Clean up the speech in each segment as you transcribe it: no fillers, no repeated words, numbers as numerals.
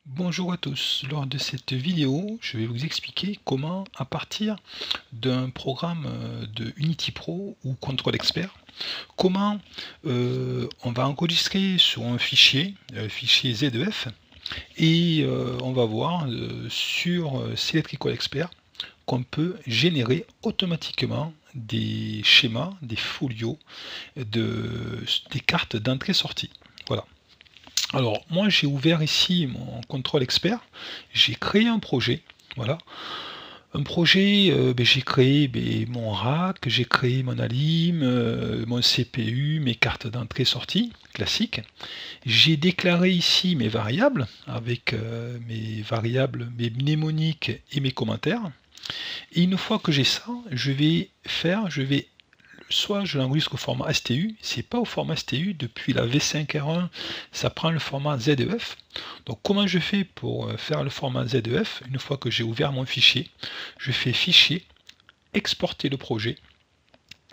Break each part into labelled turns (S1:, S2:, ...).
S1: Bonjour à tous, lors de cette vidéo, je vais vous expliquer comment, à partir d'un programme de Unity Pro ou Control Expert, comment on va enregistrer sur un fichier, fichier Z2F, et on va voir sur Selectrical Expert qu'on peut générer automatiquement des schémas, des folios, des cartes d'entrée-sortie. Voilà. Alors, moi, j'ai ouvert ici mon contrôle expert. J'ai créé un projet. Voilà. Un projet, j'ai créé mon rack, j'ai créé mon alim, mon CPU, mes cartes d'entrée-sortie classiques. J'ai déclaré ici mes variables avec mes variables, mes mnémoniques et mes commentaires. Et une fois que j'ai ça, je vais soit je l'enregistre au format STU, c'est pas au format STU, depuis la V5R1, ça prend le format ZEF. Donc comment je fais pour faire le format ZEF? Une fois que j'ai ouvert mon fichier, je fais fichier, exporter le projet,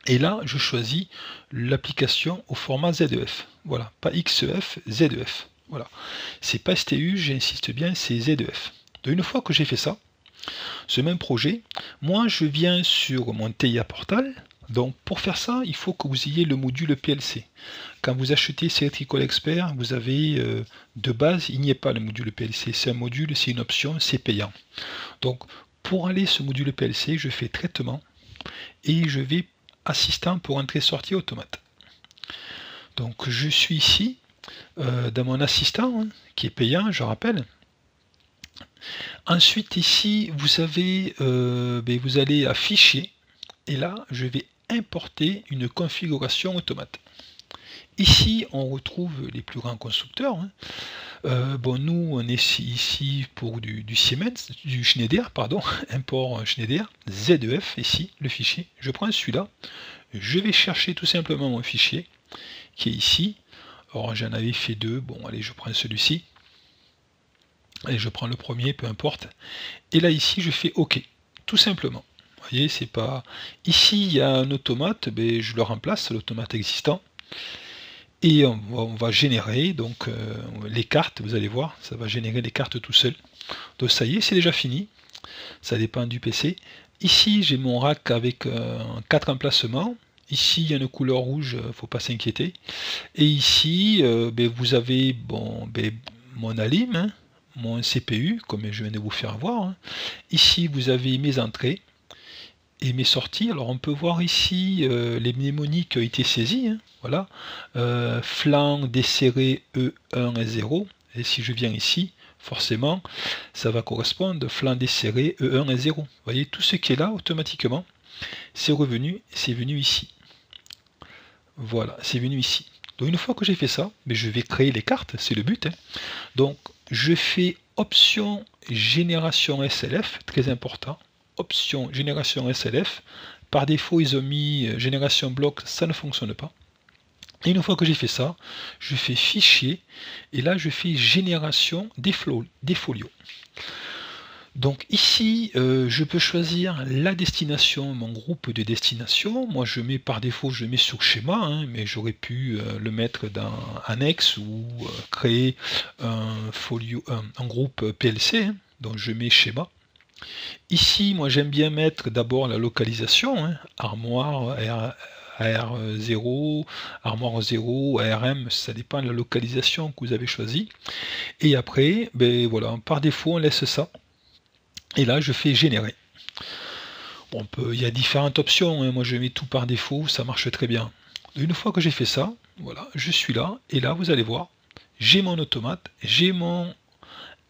S1: et là je choisis l'application au format ZEF. Voilà, pas XEF, ZEF. Voilà, c'est pas STU, j'insiste bien, c'est ZEF. Donc une fois que j'ai fait ça, ce même projet, moi je viens sur mon TIA Portal. Donc pour faire ça, il faut que vous ayez le module PLC. Quand vous achetez Selectrical Expert, vous avez de base, il n'y a pas le module PLC. C'est un module, c'est une option, c'est payant. Donc pour aller ce module PLC, je fais traitement et je vais assistant pour entrée-sortie automate. Donc je suis ici dans mon assistant qui est payant, je rappelle. Ensuite ici vous avez vous allez à fichier et là je vais importer une configuration automate. Ici on retrouve les plus grands constructeurs. Nous on est ici pour du Siemens, du Schneider, pardon, import Schneider, ZEF ici, le fichier. Je prends celui-là, je vais chercher tout simplement mon fichier qui est ici. Alors j'en avais fait deux, bon allez je prends celui-ci. Et je prends le premier, peu importe. Et là ici je fais OK, tout simplement. Vous voyez, c'est pas. Ici il y a un automate, je le remplace, l'automate existant. Et on va générer donc les cartes, vous allez voir, ça va générer les cartes tout seul. Donc ça y est, c'est déjà fini. Ça dépend du PC. Ici j'ai mon rack avec 4 emplacements. Ici il y a une couleur rouge, faut pas s'inquiéter. Et ici vous avez mon alim, mon CPU, comme je viens de vous faire voir. Ici vous avez mes entrées et mes sorties. Alors on peut voir ici les mnémoniques qui ont été saisies. Voilà. Flanc desserré E1 et 0. Et si je viens ici, forcément, ça va correspondre flanc desserré E1 et 0. Vous voyez, tout ce qui est là, automatiquement, c'est revenu, c'est venu ici. Voilà, c'est venu ici. Donc une fois que j'ai fait ça, je vais créer les cartes, c'est le but. Donc je fais option génération SLF, très important. Option génération SLF. Par défaut, ils ont mis génération bloc, ça ne fonctionne pas. Et une fois que j'ai fait ça, je fais fichier, et là je fais génération des folios. Donc ici, je peux choisir la destination, mon groupe de destination. Moi je mets par défaut, je mets sur schéma, mais j'aurais pu le mettre dans annexe ou créer un folio, un groupe PLC, donc je mets schéma. Ici, moi j'aime bien mettre d'abord la localisation, armoire, AR0, armoire 0, ARM, ça dépend de la localisation que vous avez choisie. Et après, voilà, par défaut on laisse ça. Et là je fais générer. Bon, il y a différentes options, moi je mets tout par défaut, ça marche très bien. Une fois que j'ai fait ça, voilà, je suis là, et là vous allez voir, j'ai mon automate, j'ai mon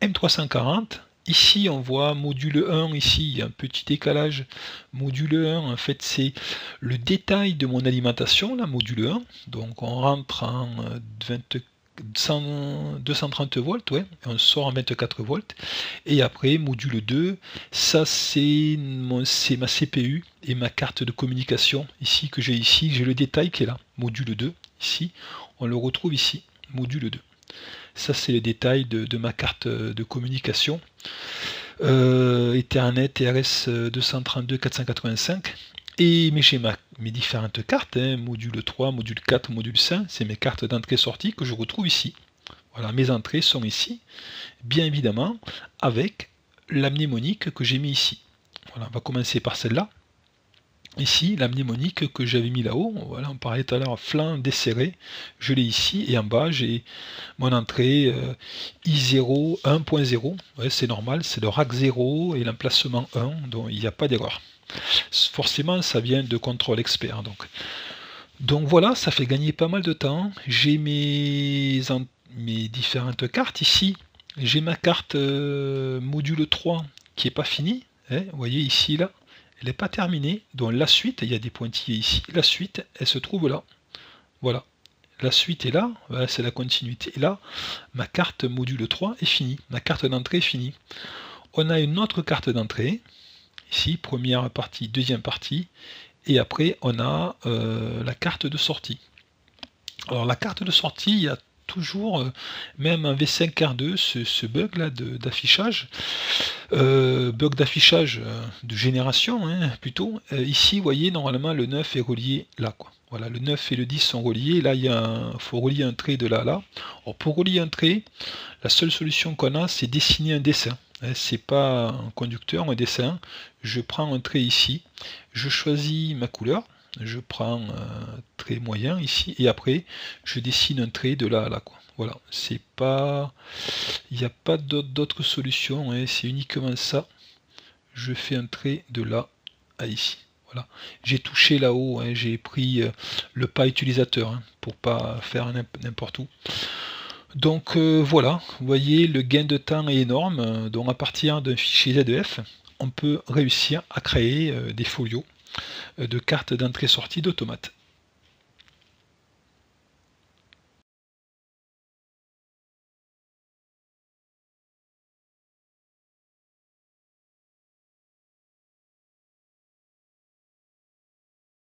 S1: M340. Ici, on voit module 1, ici, il y a un petit décalage. Module 1, en fait, c'est le détail de mon alimentation, là, module 1. Donc, on rentre en 230 volts, ouais, et on sort en 24 volts. Et après, module 2, ça, c'est ma CPU et ma carte de communication, ici, que j'ai ici. J'ai le détail qui est là, module 2, ici. On le retrouve ici, module 2. Ça, c'est les détails de ma carte de communication. Ethernet RS 232 485. Et j'ai mes différentes cartes, module 3, module 4, module 5, c'est mes cartes d'entrée-sortie que je retrouve ici. Vous Voilà, mes entrées sont ici, bien évidemment, avec la mnémonique que j'ai mis ici. Voilà, on va commencer par celle-là. Ici, la mnémonique que j'avais mis là-haut, voilà, on parlait tout à l'heure, flanc desserré, je l'ai ici, et en bas, j'ai mon entrée I0 1.0, ouais, c'est normal, c'est le rack 0 et l'emplacement 1, donc il n'y a pas d'erreur. Forcément, ça vient de contrôle expert. Donc voilà, ça fait gagner pas mal de temps. J'ai mes différentes cartes ici. J'ai ma carte module 3 qui n'est pas finie. Hein, vous voyez ici, là, elle n'est pas terminée. Donc la suite, il y a des pointillés ici. La suite, elle se trouve là. Voilà. La suite est là, voilà, c'est la continuité. Et là, ma carte module 3 est finie. Ma carte d'entrée est finie. On a une autre carte d'entrée. Ici, première partie, deuxième partie. Et après, on a la carte de sortie. Alors, la carte de sortie, il y a toujours, même un V5R2, ce bug là d'affichage, bug d'affichage de génération, hein, plutôt. Ici, vous voyez, normalement, le 9 est relié là, quoi. Voilà, le 9 et le 10 sont reliés. Là, il faut relier un trait de là à là. Alors, pour relier un trait, la seule solution qu'on a, c'est dessiner un dessin. C'est pas un conducteur, un dessin. Je prends un trait ici, je choisis ma couleur, je prends un trait moyen ici, et après je dessine un trait de là à là, quoi. Voilà, c'est pas, il n'y a pas d'autre solution, hein. C'est uniquement ça. Je fais un trait de là à ici. Voilà, j'ai touché là-haut, hein, j'ai pris le pas utilisateur, hein, pour pas faire n'importe où. Donc voilà, vous voyez, le gain de temps est énorme. Donc à partir d'un fichier ZDF, on peut réussir à créer des folios de cartes d'entrée-sortie d'automate.